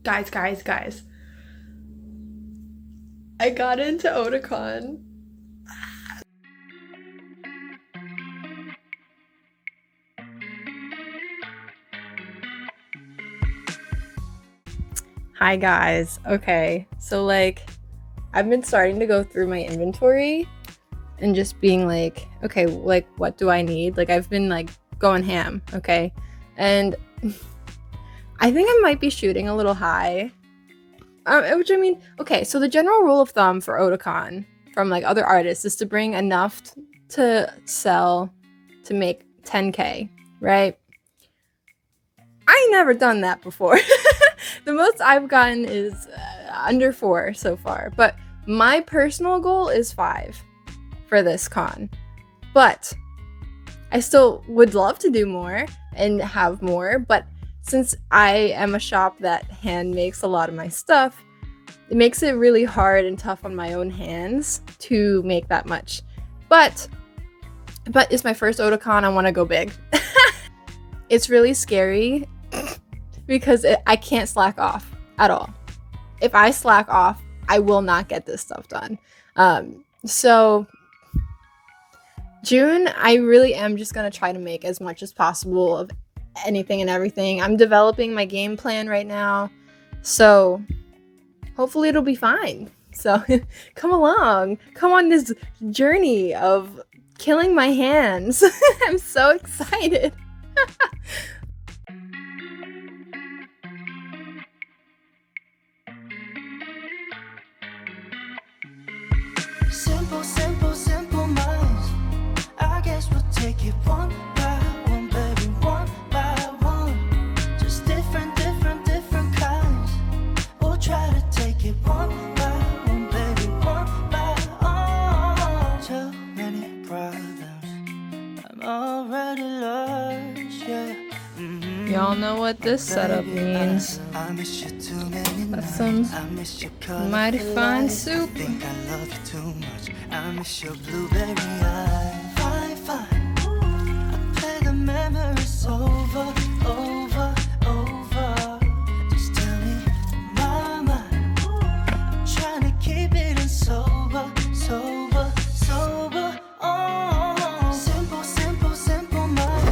Guys. I got into Otakon. Hi guys. Okay, so like I've been starting to go through my inventory and just being like, okay, like what do I need? Like I've been like going ham, okay? And I think I might be shooting a little high. Which I mean, okay, so the general rule of thumb for Otakon from like other artists is to bring enough to sell to make 10k, right? I never done that before. The most I've gotten is under 4 so far, but my personal goal is 5 for this con. But I still would love to do more and have more, but since I am a shop that hand makes a lot of my stuff, it makes it really hard and tough on my own hands to make that much. But it's my first Otakon, I want to go big. It's really scary because I can't slack off at all. If I slack off, I will not get this stuff done. So June, I really am just gonna try to make as much as possible of anything and everything. I'm developing my game plan right now, so hopefully it'll be fine. So come along, come on this journey of killing my hands. I'm so excited. Simple minds. I guess we'll take it one by one, baby, one by one. Just different kinds. We'll try to take it one by one, baby, one by one. Too many problems, I'm already lost, yeah. Y'all know what this setup means. That's some mighty fine soup. I miss your blueberry eye. Fine. I play the memories over. Just tell me my mind. I'm trying to keep it in sober. Oh, simple mind.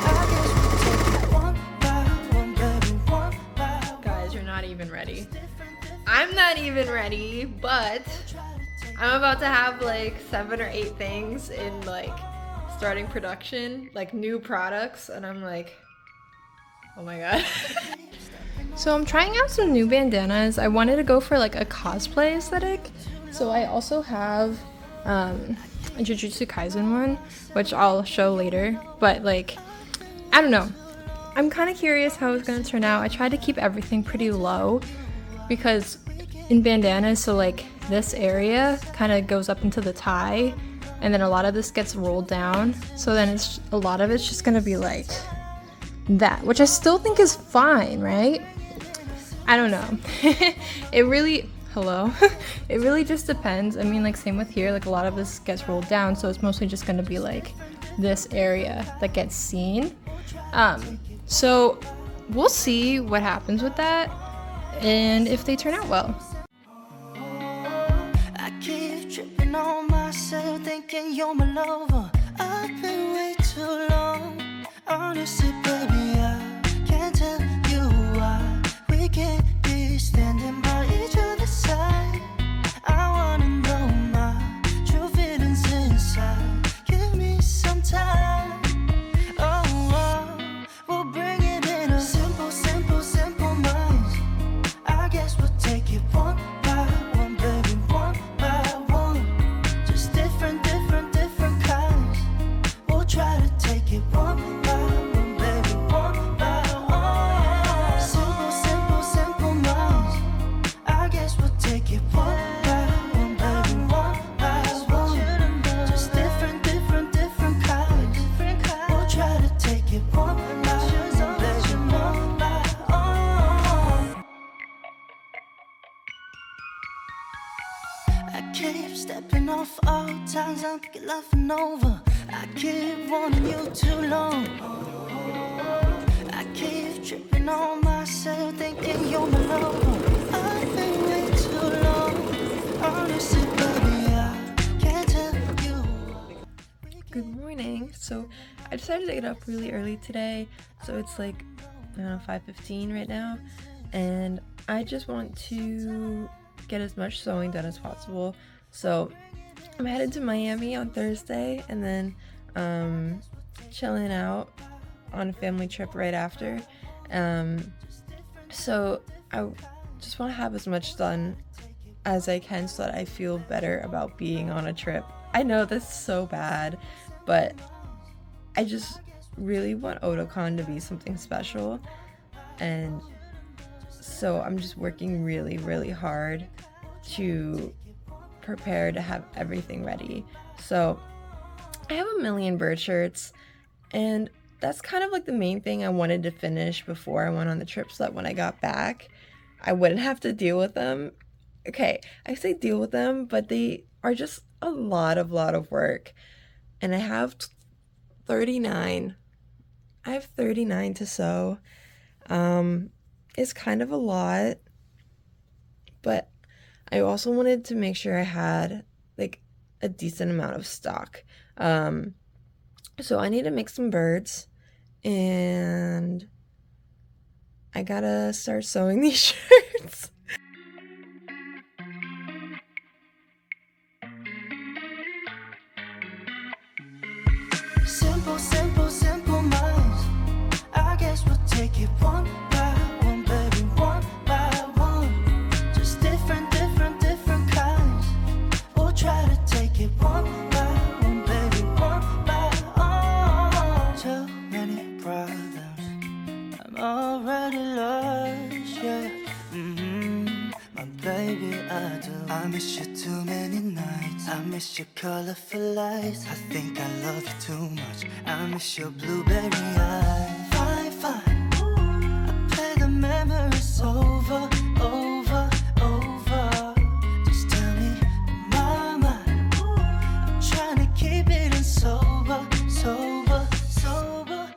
I guess we'll take it one by one, baby, one by one. Guys, you're not even ready. I'm not even ready, but I'm about to have like 7 or 8 things in like starting production, like new products, and I'm like, oh my god. So I'm trying out some new bandanas. I wanted to go for like a cosplay aesthetic. So I also have a Jujutsu Kaisen one, which I'll show later, but like, I don't know. I'm kind of curious how it's gonna turn out. I tried to keep everything pretty low because in bandanas, so like this area kind of goes up into the tie, and then a lot of this gets rolled down, so then it's a lot of it's just gonna be like that, which I still think is fine, right? I don't know. It really it really just depends. I mean, like same with here, like a lot of this gets rolled down, so it's mostly just gonna be like this area that gets seen. So we'll see what happens with that and if they turn out well. I keep tripping on myself, thinking you're my lover. I've been way too long. Honestly, baby, I can't tell you why we can't be standing by each other's side. I wanna know my true feelings inside. Give me some time. We'll bring it in a simple minds. I guess we'll take it one by one, baby, one by one. Just different kinds. We'll try to take it one by one, baby, one by one. Simple minds. I guess we'll take it one by one, baby, one by one. Just different kinds. We'll try to take it one by one, baby, one by one. I keep stepping off all times, I'm laughing over. I keep wanting you too long. I keep tripping on myself, thinking you're my morning. So I decided to get up really early today. So it's like, I don't know, 5:15 right now. And I just want to get as much sewing done as possible. So I'm headed to Miami on Thursday and then chilling out on a family trip right after. So I just want to have as much done as I can so that I feel better about being on a trip. I know this is so bad, but I just really want Otakon to be something special, and so I'm just working really, really hard to prepare to have everything ready. So I have a million bird shirts, and that's kind of like the main thing I wanted to finish before I went on the trip so that when I got back, I wouldn't have to deal with them. Okay, I say deal with them, but they are just a lot of work. And I have 39. I have 39 to sew. It's kind of a lot, but I also wanted to make sure I had like a decent amount of stock. So I need to make some birds, and I gotta start sewing these shirts. Simple, simple, simple minds. I guess we'll take it one by one, baby, one by one. Just different, different, different kinds. We'll try to take it one by one, baby, one by one. Too many problems. I'm already lost, yeah. My baby, I do. I miss you too many nights. I miss your colorful lights. I think I love you too much. I miss your blueberry eyes. Fine, fine. I play the memories over, over, over. Just tell me, my mind. I'm trying to keep it in sober, sober, sober.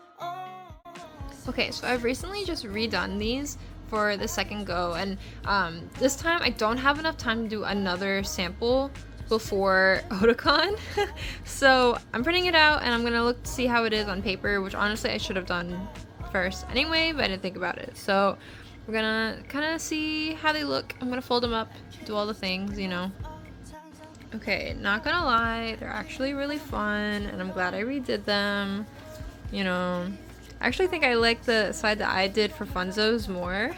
Okay, so I've recently just redone these for the second go, and this time I don't have enough time to do another sample before Otakon. So I'm printing it out and I'm gonna look to see how it is on paper, which honestly I should have done first anyway, but I didn't think about it. So we're gonna kind of see how they look. I'm gonna fold them up, do all the things, you know. Okay, not gonna lie, they're actually really fun, and I'm glad I redid them, you know. I actually think I like the side that I did for Funzos more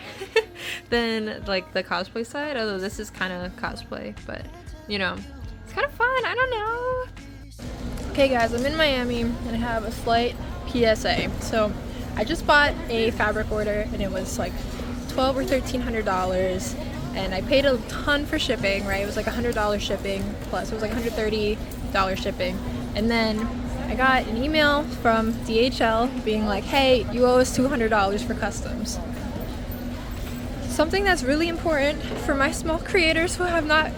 than like the cosplay side, although this is kind of cosplay, but you know, it's kind of fun. I don't know. Okay guys, I'm in Miami and I have a slight PSA. So I just bought a fabric order and it was like $1,200 or $1,300, and I paid a ton for shipping, right? It was like $100 shipping plus it was like $130 shipping, and then I got an email from DHL being like, hey, you owe us $200 for customs. Something that's really important for my small creators who have not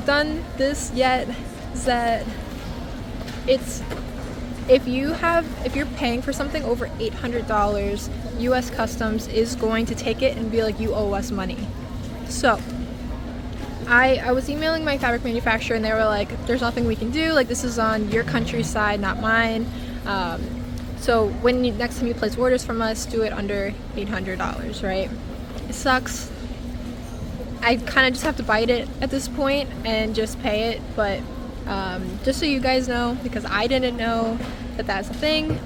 done this yet is that if you're paying for something over $800, US Customs is going to take it and be like, you owe us money. So I was emailing my fabric manufacturer and they were like, there's nothing we can do, like this is on your country's side, not mine. So when next time you place orders from us, do it under $800, right? It sucks. I kind of just have to bite it at this point and just pay it, but just so you guys know, because I didn't know that that's a thing,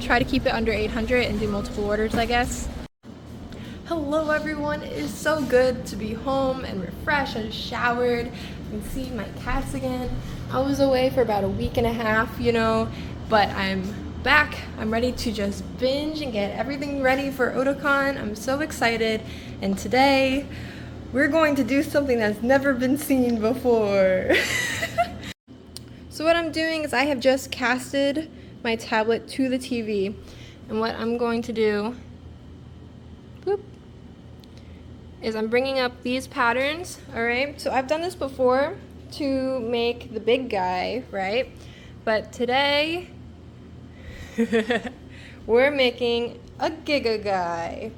try to keep it under 800 and do multiple orders, I guess. Hello everyone, it is so good to be home and refreshed. I just showered and see my cats again. I was away for about a week and a half, you know, but I'm back. I'm ready to just binge and get everything ready for Otakon. I'm so excited, and today we're going to do something that's never been seen before. So what I'm doing is I have just casted my tablet to the TV, and what I'm going to do, boop, is I'm bringing up these patterns, all right? So I've done this before to make the big guy, right? But today, we're making a Giga guy.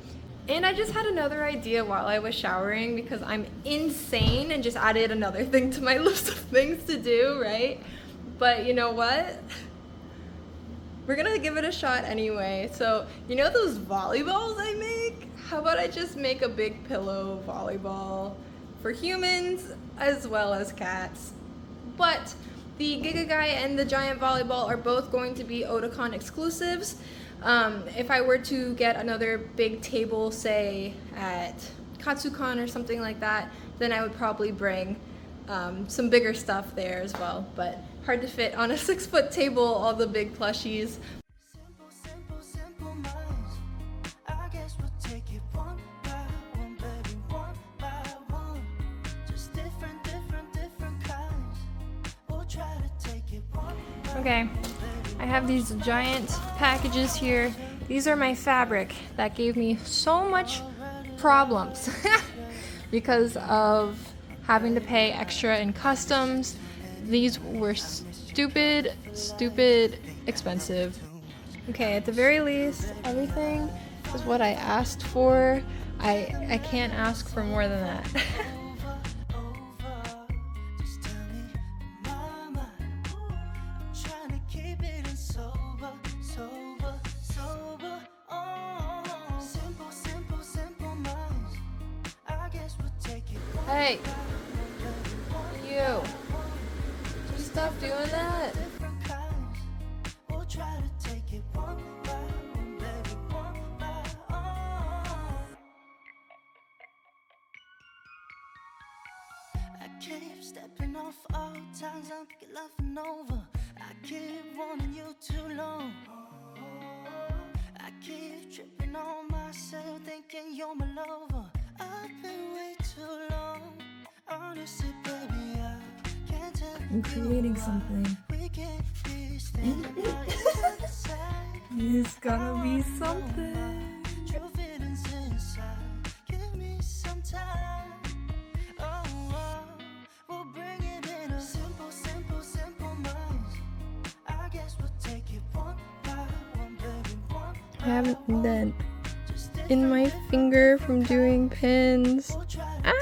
And I just had another idea while I was showering because I'm insane and just added another thing to my list of things to do, right? But you know what? we're gonna give it a shot anyway. So, you know those volleyballs I make? How about I just make a big pillow volleyball for humans as well as cats? But the Giga Guy and the Giant Volleyball are both going to be Otakon exclusives. If I were to get another big table, say at Katsukon or something like that, then I would probably bring some bigger stuff there as well. But hard to fit on a 6-foot table, all the big plushies. Simple, simple, simple minds. I guess we'll take it one by one, baby, one by one. Just different, different, different kinds. We'll try to take it one by one. Okay, I have these giant packages here. These are my fabric that gave me so much problems because of having to pay extra in customs. These were stupid expensive. Okay, at the very least, everything is what I asked for. I can't ask for more than that. Just tell me, mama, I'm trying to keep it in sober, sober, sober. Oh, simple, simple, simple minds. I guess we'll take it one Hey, you. Just stop doing that. different kinds. We'll try to take it one by one, baby, one by one. I keep stepping off all times I'm laughing over. I keep wanting you too long. I keep tripping on myself, thinking you're my lover. I've been way too long. Honestly, baby, I can't tell I'm creating you why something. we can't be standing by each other's side. It's gonna be something. True feelings inside. Give me some time. Oh, oh, we'll bring it in a simple, simple, simple minds. I guess we'll take it one by one, baby, one I by have an one. indent Just in my finger from doing pins. we'll try to Ah!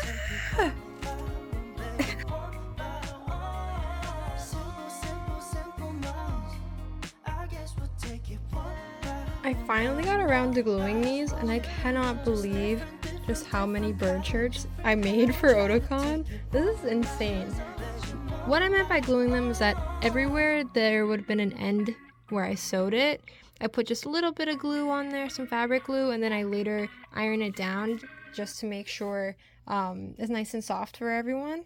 baby, one by one. Simple, simple, simple minds. I guess we'll take it one by I finally got around to gluing these, and I cannot believe just how many bird shirts I made for Otakon. This is insane. What I meant by gluing them is that everywhere there would have been an end where I sewed it, I put just a little bit of glue on there, some fabric glue, and then I later iron it down just to make sure it's nice and soft for everyone.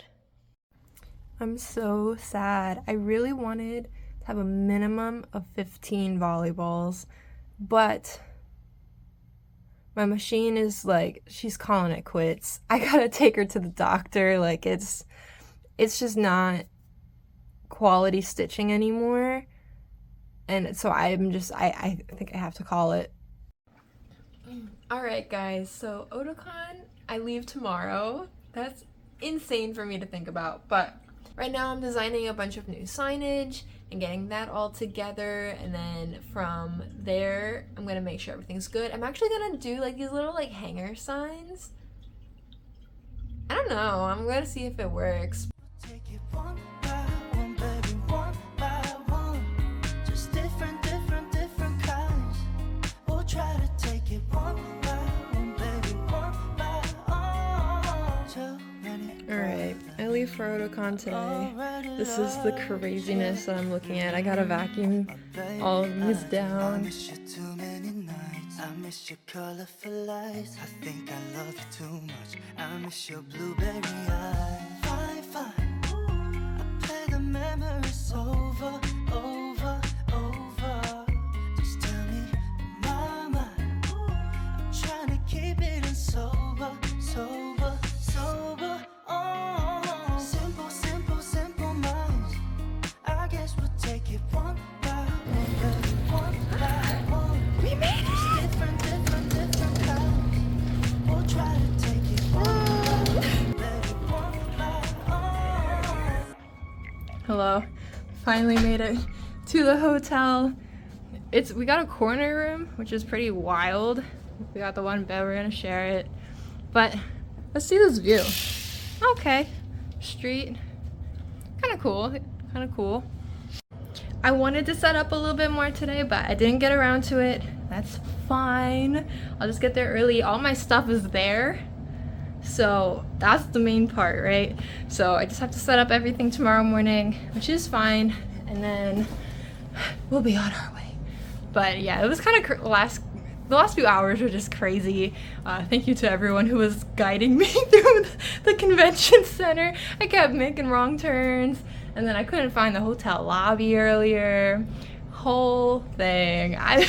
I'm so sad. I really wanted to have a minimum of 15 volleyballs, but my machine is like, she's calling it quits. I gotta take her to the doctor. Like, it's just not quality stitching anymore. And so I think I have to call it. Alright guys, so Otakon, I leave tomorrow. That's insane for me to think about, but right now I'm designing a bunch of new signage and getting that all together, and then from there I'm gonna make sure everything's good. I'm actually gonna do like these little like hanger signs. I don't know, I'm gonna see if it works. take it one by one, baby, one by one. Just different, different, different kinds. We'll try to take it one by one, baby, one by one. Too many Alright, I leave for Otakon today. This is the craziness that I'm looking at. I gotta vacuum all of these I down. miss you too many nights. I miss your colorful lights. I think I love you too much. I miss your blueberry eyes. Fine, fine. I play the memories over, over, over. Just tell me, mama, I'm trying to keep it in sober, sober, sober. Oh, simple, simple, simple minds. I guess we'll take it one by one, baby, one by one. We made Just different, different, different kinds. We'll try to take it one by one, baby, one by one. Hello. Finally made it to the hotel. We got a corner room, which is pretty wild. We got the one bed, we're gonna share it. But let's see this view. Okay. Street. Kinda cool. Kinda cool. I wanted to set up a little bit more today, but I didn't get around to it. That's fine. I'll just get there early. All my stuff is there. So that's the main part, right? So I just have to set up everything tomorrow morning, which is fine. And then we'll be on our way. But yeah, it was kind of the last few hours were just crazy. Thank you to everyone who was guiding me through the convention center. I kept making wrong turns, and then I couldn't find the hotel lobby earlier. Whole thing. I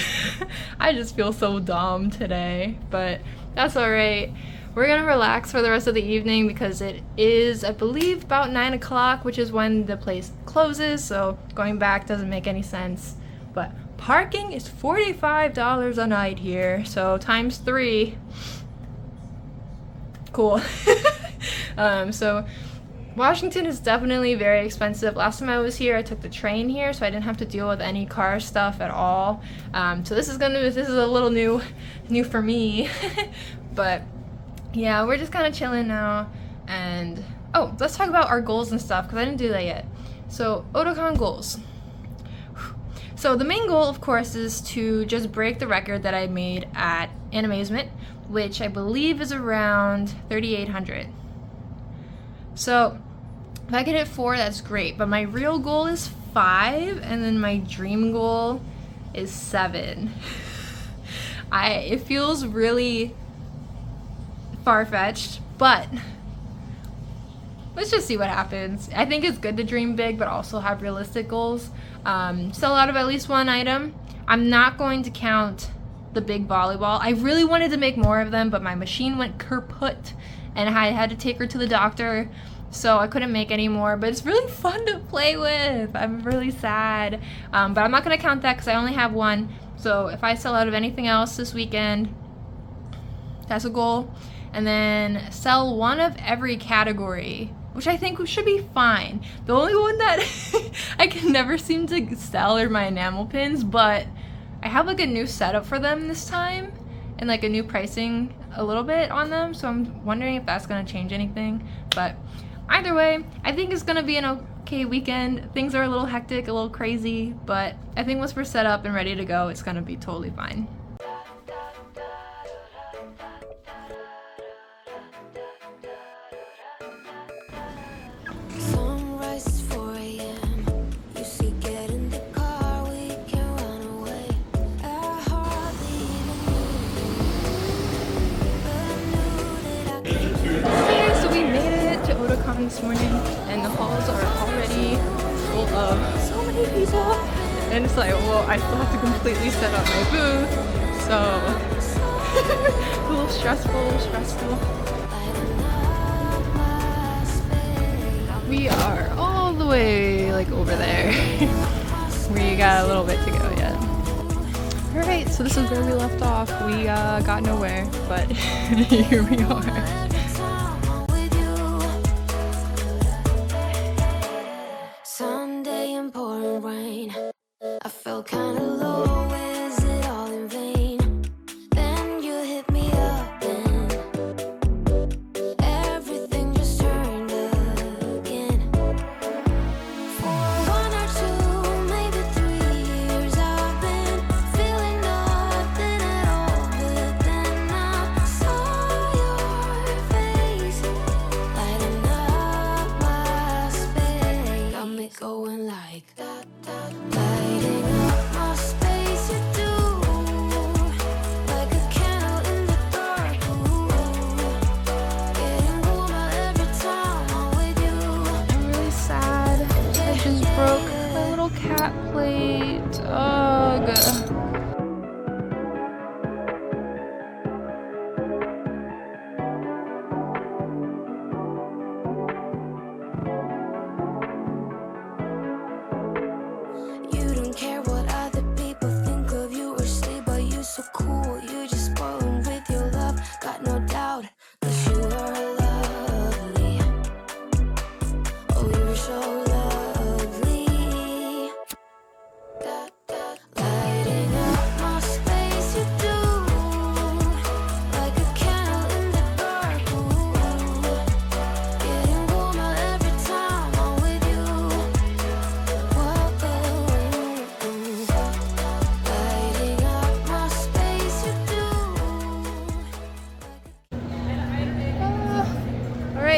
just feel so dumb today, but that's all right. We're gonna relax for the rest of the evening because it is, I believe, about 9 o'clock, which is when the place closes, so going back doesn't make any sense. But parking is $45 a night here, so times 3. Cool. So Washington is definitely very expensive. Last time I was here, I took the train here, so I didn't have to deal with any car stuff at all. So this is a little new for me. But yeah, we're just kind of chilling now. And oh, let's talk about our goals and stuff, because I didn't do that yet. So Otakon goals. So the main goal, of course, is to just break the record that I made at Animazement, which I believe is around 3,800. So if I can hit 4, that's great. But my real goal is 5, and then my dream goal is 7. It feels really far-fetched, but let's just see what happens. I think it's good to dream big, but also have realistic goals. Sell out of at least one item. I'm not going to count the big volleyball. I really wanted to make more of them, but my machine went kaput, and I had to take her to the doctor, so I couldn't make any more. But it's really fun to play with. I'm really sad, but I'm not going to count that because I only have one. So if I sell out of anything else this weekend, that's a goal. And then sell one of every category, which I think should be fine. The only one that I can never seem to sell are my enamel pins, but I have like a new setup for them this time and like a new pricing a little bit on them, so I'm wondering if that's gonna change anything. But either way, I think it's gonna be an okay weekend. Things are a little hectic, a little crazy, but I think once we're set up and ready to go, it's gonna be totally fine. Sunrise is 4 a.m. You see, get in the car, we can run away. I hardly even knew, but I knew that I could. Okay, so we made it to Otakon this morning, and the halls are already full of so many people. And it's like, well, I still have to completely set up my booth, so a little stressful. We are all the way like over there. We got a little bit to go yet. Alright, so this is where we left off. We got nowhere, but here we are. Sunday in pouring rain. I felt kinda low, is it all in vain? Then you hit me up and everything just turned again. For 1 or 2, maybe 3 years I've been feeling nothing at all. But then I saw your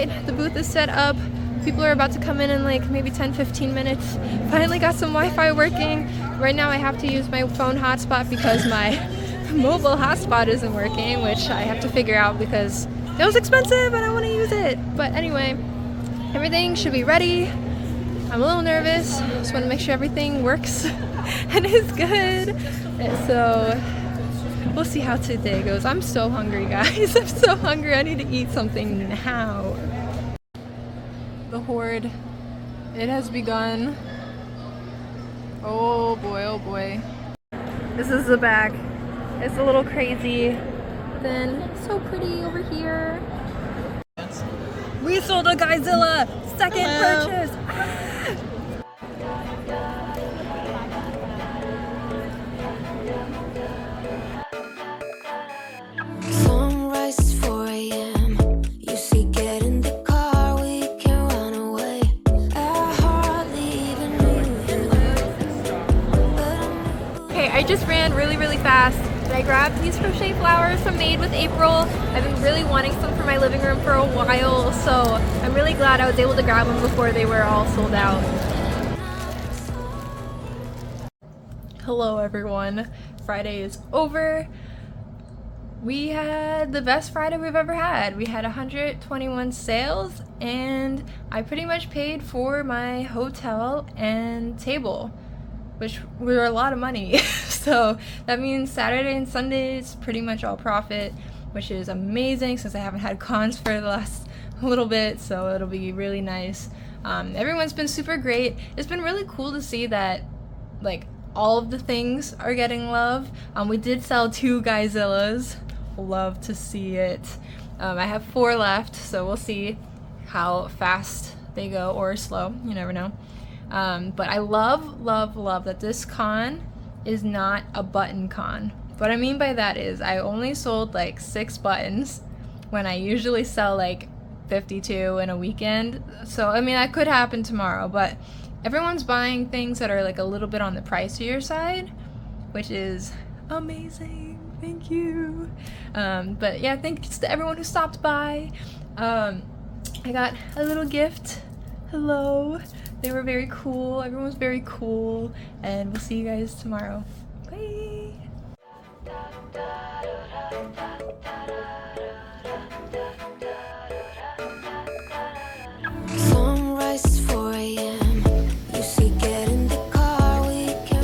right, the booth is set up. People are about to come in like maybe 10-15 minutes. Finally got some Wi-Fi working. Right now I have to use my phone hotspot because my mobile hotspot isn't working, which I have to figure out because it was expensive and I want to use it. But anyway, everything should be ready. I'm a little nervous. Just want to make sure everything works and is good. And so we'll see how today goes. I'm so hungry, guys. I'm so hungry. I need to eat something now. The horde, it has begun. Oh boy, oh boy. This is the back. It's a little crazy. Then so pretty over here. We sold a Godzilla! Second purchase! Sunrise is 4 a.m. You see, get in the car, we can run away. I hardly even knew you. Okay, I just ran really fast. And I grabbed these crochet flowers from Made with April. I've been really wanting some for my living room for a while, so I'm really glad I was able to grab them before they were all sold out. Hello everyone. Friday is over. We had the best Friday we've ever had. We had 121 sales and I pretty much paid for my hotel and table, which were a lot of money. So that means Saturday and Sunday is pretty much all profit, which is amazing since I haven't had cons for the last little bit, so it'll be really nice. Everyone's been super great. It's been really cool to see that like all of the things are getting love. We did sell 2 Godzillas. Love to see it. I have 4 left, so we'll see how fast they go or slow. You never know. But I love that this con is not a button con. What I mean by that is I only sold like 6 buttons when I usually sell like 52 in a weekend. So I mean that could happen tomorrow, but everyone's buying things that are like a little bit on the pricier side, which is amazing. Thank you. But yeah, thanks to everyone who stopped by. I got a little gift. Hello. They were very cool. Everyone was very cool. And we'll see you guys tomorrow. Bye. Sunrise is 4 a.m. You see, get in the car, we can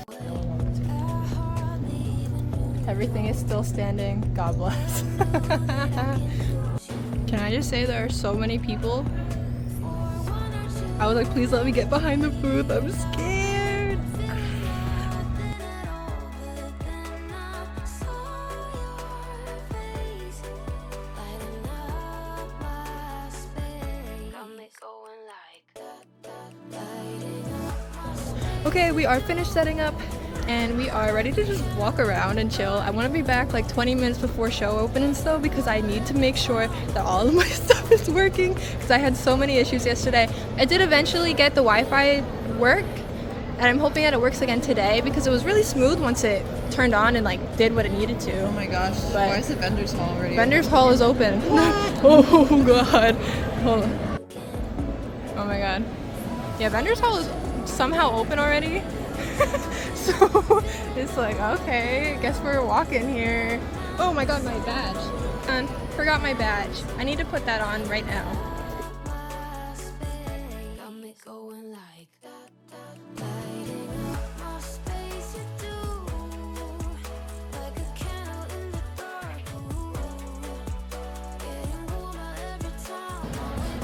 run away. I hardly even knew. Everything is still standing. God bless. Can I just say there are so many people? I was like, please let me get behind the booth. I'm scared. Okay, we are finished setting up and we are ready to just walk around and chill. I want to be back like 20 minutes before show opens though, because I need to make sure that all of my stuff is working because I had so many issues yesterday. I did eventually get the Wi-Fi work and I'm hoping that it works again today because it was really smooth once it turned on and like did what it needed to. Oh my gosh, But why is the vendor's hall already Vendor's open? hall is open. Oh god. Hold on. Oh my god. Yeah, vendor's hall is somehow open already. So it's like, okay, I guess we're walking here. Oh my god, my badge. And forgot my badge. I need to put that on right now.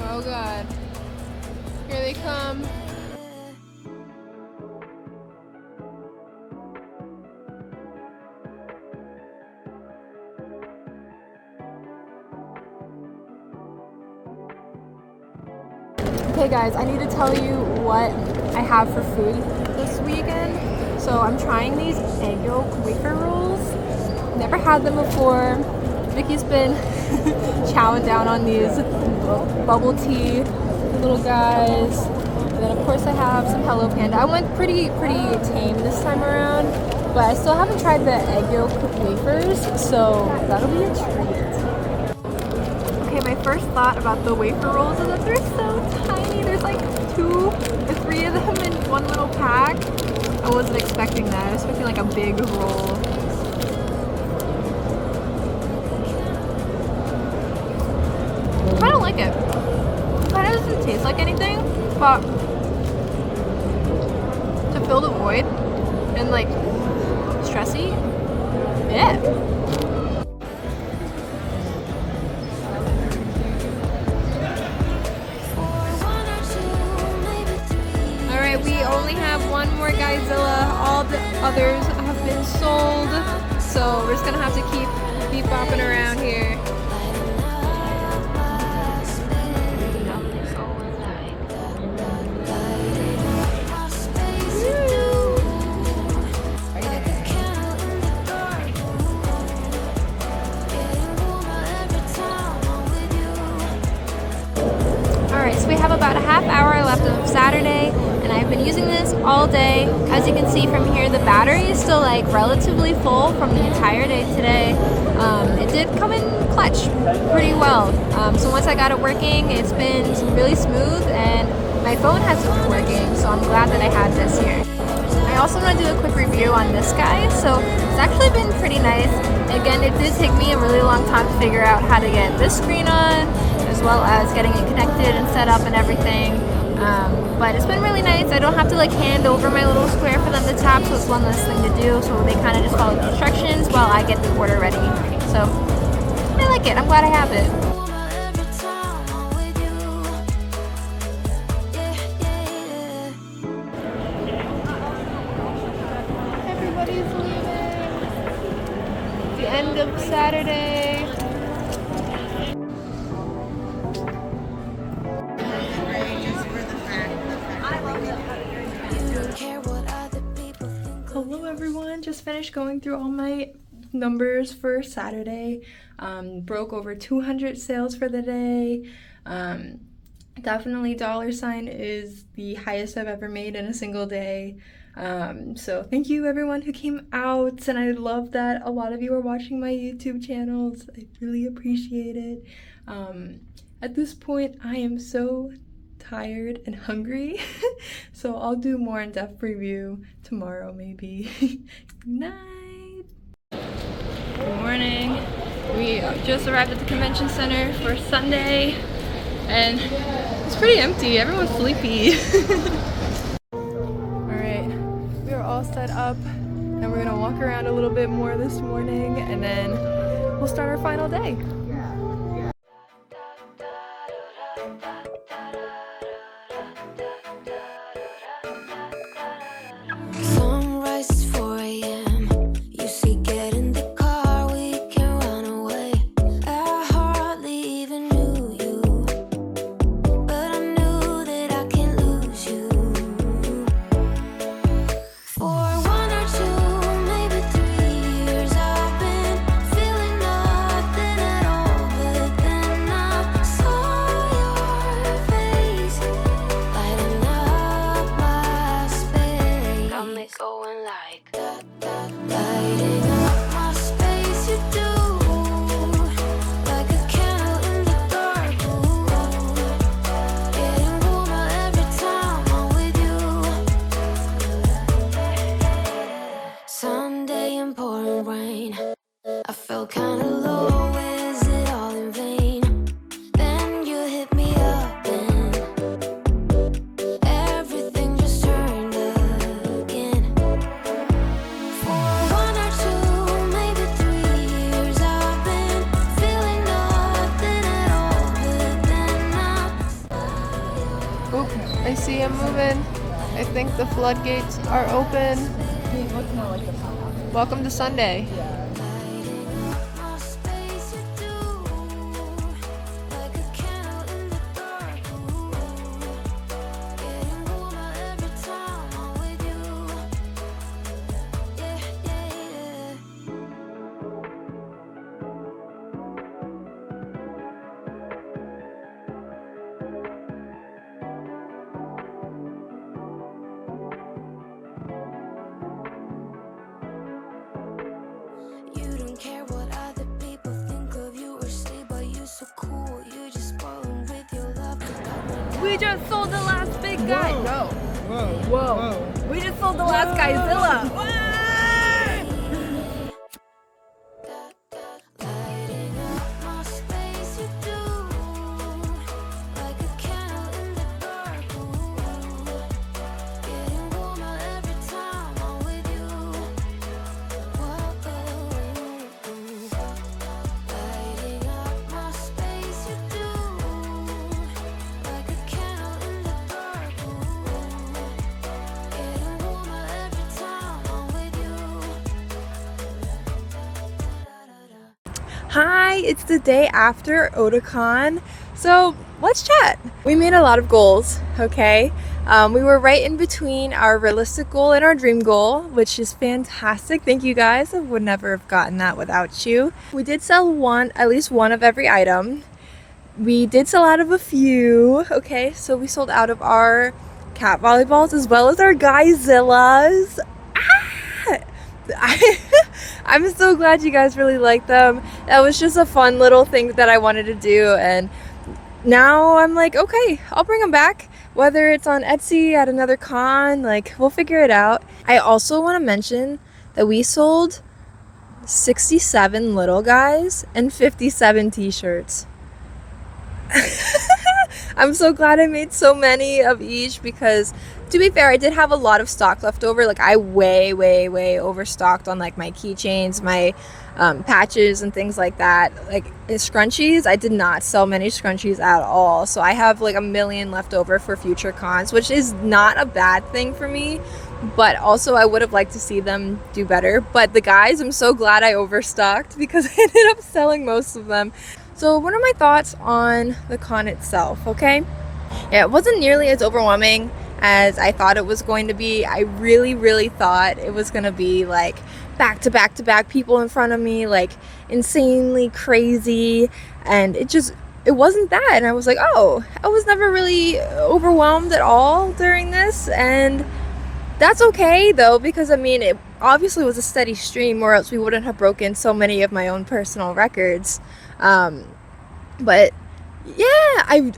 Oh god. Here they come. Okay guys, I need to tell you what I have for food this weekend. So I'm trying these egg yolk wafer rolls. Never had them before. Vicky's been chowing down on these bubble tea little guys. And then of course I have some Hello Panda. I went pretty tame this time around, but I still haven't tried the egg yolk wafers, so that'll be a treat. Okay, my first thought about the wafer rolls is that they're so tiny. There's like 2 or 3 of them in one little pack. I wasn't expecting that. I was expecting like a big roll. I don't like it. It kind of doesn't taste like anything, but to fill the void and like stressy, yeah. Alright, we only have one more Godzilla. All the others have been sold, so we're just gonna have to keep bopping around here. Alright, so we have about a half hour left of Saturday, and I've been using this all day. As you can see from here, the battery is still like relatively full from the entire day today. It did come in clutch pretty well. So once I got it working, it's been really smooth, and my phone hasn't been working, so I'm glad that I had this here. I also want to do a quick review on this guy. So it's actually been pretty nice. Again, it did take me a really long time to figure out how to get this screen on, as well as getting it connected and set up and everything. But it's been really nice. I don't have to like hand over my little square for them to tap, so it's one less thing to do. So they kind of just follow the instructions while I get the order ready. So I like it. I'm glad I have it. Everybody's leaving. The end of Saturday. Hello everyone, just finished going through all my numbers for Saturday. Broke over 200 sales for the day. Definitely $sign is the highest I've ever made in a single day. So thank you everyone who came out, and I love that a lot of you are watching my YouTube channels. I really appreciate it. At this point, I am so tired and hungry, so I'll do more in-depth review tomorrow maybe. Good night. Good morning. We just arrived at the convention center for Sunday, and it's pretty empty. Everyone's sleepy. Alright, we are all set up, and we're gonna walk around a little bit more this morning, and then we'll start our final day. Sunrise is 4 a.m. You see, get in the car, we can run away. I hardly even knew you, but I knew that I can't lose you. For 1 or 2, maybe 3 years, I've been feeling nothing at all. But then I saw your face lighting up my space. Got me going like lighting up my space. You do, like a candle in the dark. Getting warmer every time I'm with you. Sunday in pouring rain, I felt kinda low. Is it all in vain? Then you hit me up and everything just turned again. For 1 or 2, maybe 3 years, I've been feeling nothing at all. But then I Oop, I see him moving. I think the floodgates are open. Welcome to Sunday. lighting up my space. You do, like a candle in the dark. Getting warmer every time I'm with you. Yeah, yeah, yeah. We just sold the last big guy. No. Whoa. Whoa. We just sold the last Godzilla. Lighting up my space, you do, like a candle in the dark. Ooh, getting warmer every time I'm with you. Whoa, lighting up my space, you do, like a candle in the dark. Ooh, getting warmer every time I'm with you. Hi, it's the day after Otakon, so let's chat. We made a lot of goals, okay? We were right in between our realistic goal and our dream goal, which is fantastic. Thank you guys. I would never have gotten that without you. We did sell at least one of every item. We did sell out of a few, okay? So we sold out of our cat volleyballs as well as our Godzillas. I'm so glad you guys really like them. That was just a fun little thing that I wanted to do, and now I'm like, okay, I'll bring them back, whether it's on Etsy at another con, like we'll figure it out. I also want to mention that we sold 67 little guys and 57 t-shirts. I'm so glad I made so many of each because, to be fair, I did have a lot of stock left over. Like I way overstocked on like my keychains, my patches and things like that. Like scrunchies, I did not sell many scrunchies at all. So I have like a million left over for future cons, which is not a bad thing for me. But also I would have liked to see them do better. But the guys, I'm so glad I overstocked because I ended up selling most of them. So what are my thoughts on the con itself, okay? Yeah, it wasn't nearly as overwhelming as I thought it was going to be. I really thought it was going to be like back to back people in front of me, like insanely crazy, and it wasn't that. And I was like, oh, I was never really overwhelmed at all during this, and that's okay though, because I mean, it obviously was a steady stream, or else we wouldn't have broken so many of my own personal records. But yeah,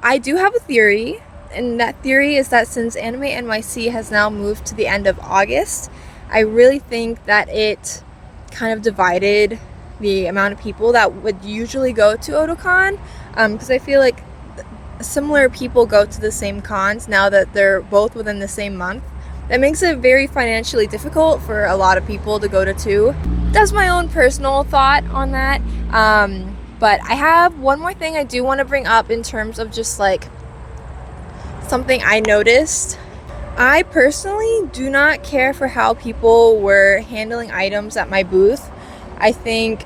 I do have a theory, and that theory is that since Anime NYC has now moved to the end of August, I really think that it kind of divided the amount of people that would usually go to Otakon, because I feel like similar people go to the same cons now that they're both within the same month. That makes it very financially difficult for a lot of people to go to two. That's my own personal thought on that. But I have one more thing I do want to bring up in terms of just like something I noticed. I personally do not care for how people were handling items at my booth. I think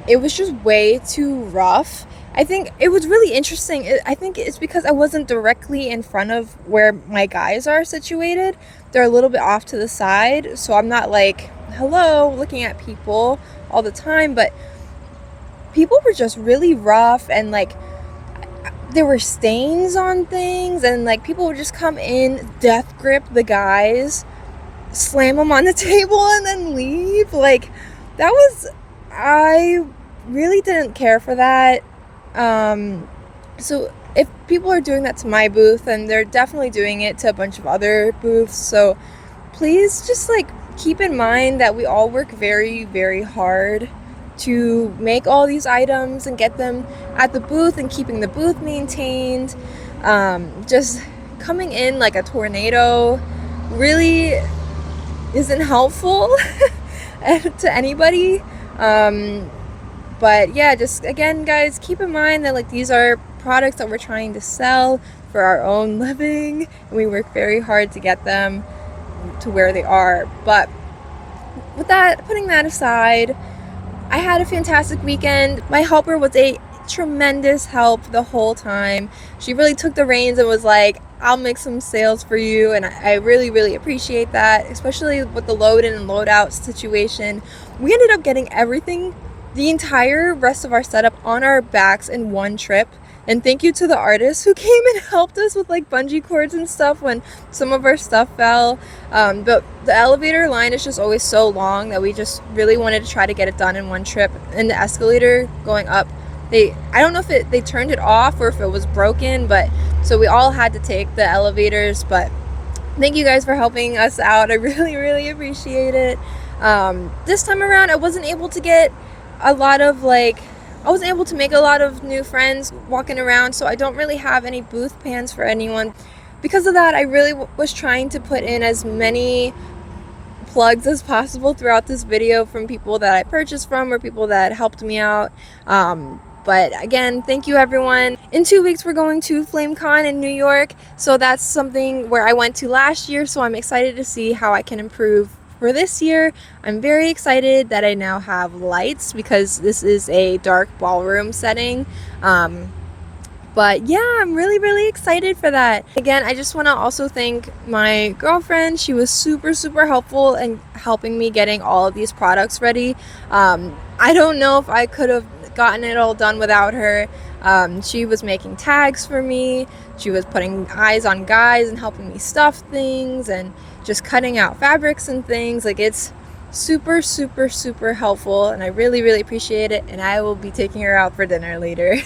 it was just way too rough. I think it was really interesting. I think it's because I wasn't directly in front of where my guys are situated. They're a little bit off to the side, so I'm not like, hello, looking at people all the time, but people were just really rough, and like there were stains on things, and like people would just come in, death grip the guys, slam them on the table, and then leave. Like that was, I really didn't care for that. So if people are doing that to my booth, then they're definitely doing it to a bunch of other booths. So please just like keep in mind that we all work very hard to make all these items and get them at the booth and keeping the booth maintained. Just coming in like a tornado really isn't helpful to anybody. But yeah, just again, guys, keep in mind that like these are products that we're trying to sell for our own living, and we work very hard to get them to where they are. But with that, putting that aside, I had a fantastic weekend. My helper was a tremendous help the whole time. She really took the reins and was like, I'll make some sales for you, and I really appreciate that, especially with the load in and load out situation. We ended up getting everything, the entire rest of our setup, on our backs in one trip. And thank you to the artists who came and helped us with like bungee cords and stuff when some of our stuff fell. But the elevator line is just always so long that we just really wanted to try to get it done in one trip. And the escalator going up, I don't know if they turned it off or if it was broken, but So we all had to take the elevators, but thank you guys for helping us out. I really, really appreciate it. This time around, I wasn't able to get a lot of I wasn't able to make a lot of new friends walking around, so I don't really have any booth pans for anyone. Because of that, I really was trying to put in as many plugs as possible throughout this video from people that I purchased from or people that helped me out. But again, thank you everyone. In 2 weeks, we're going to FlameCon in New York. So that's something where I went to last year. So I'm excited to see how I can improve for this year. I'm very excited that I now have lights because this is a dark ballroom setting. But yeah, I'm really, really excited for that. Again, I just want to also thank my girlfriend. She was super, super helpful in helping me getting all of these products ready. I don't know if I could have gotten it all done without her. She was making tags for me. She was putting eyes on guys and helping me stuff things and just cutting out fabrics and things. Like, it's super, super, super helpful, and I really, really appreciate it. And I will be taking her out for dinner later.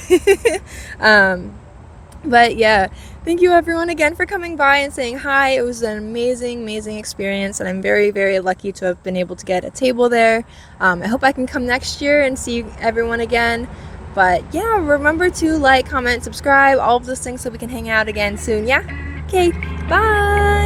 But yeah, thank you everyone again for coming by and saying hi. It was an amazing, amazing experience, and I'm very, very lucky to have been able to get a table there. I hope I can come next year and see everyone again. But yeah, remember to like, comment, subscribe, all of those things so we can hang out again soon. Yeah? Okay, bye!